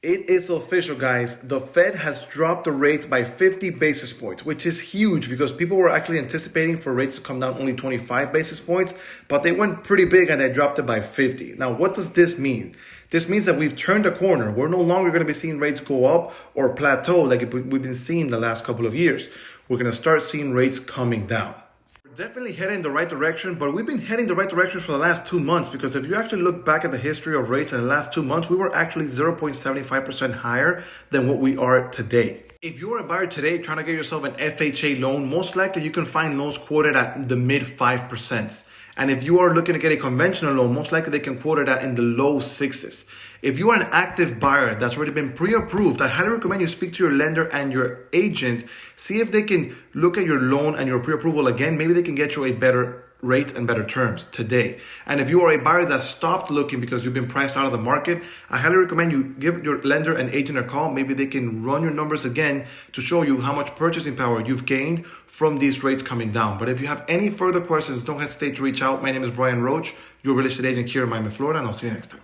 It is official, guys. The Fed has dropped the rates by 50 basis points, which is huge because people were actually anticipating for rates to come down only 25 basis points, but they went pretty big and they dropped it by 50. Now, what does this mean? This means that we've turned a corner. We're no longer going to be seeing rates go up or plateau like we've been seeing the last couple of years. We're going to start seeing rates coming down. Definitely heading in the right direction, but we've been heading the right direction for the last 2 months because if you actually look back at the history of rates in the last 2 months, we were actually 0.75% higher than what we are today. If you're a buyer today trying to get yourself an FHA loan, most likely you can find loans quoted at the mid 5%. And if you are looking to get a conventional loan, most likely they can quote it at in the low 6s. If you are an active buyer that's already been pre-approved, I highly recommend you speak to your lender and your agent. See if they can look at your loan and your pre-approval again. Maybe they can get you a better rate and better terms today. And if you are a buyer that stopped looking because you've been priced out of the market, I highly recommend you give your lender and agent a call. Maybe they can run your numbers again to show you how much purchasing power you've gained from these rates coming down. But if you have any further questions, don't hesitate to reach out. My name is Bryan Roach, your real estate agent here in Miami, Florida, and I'll see you next time.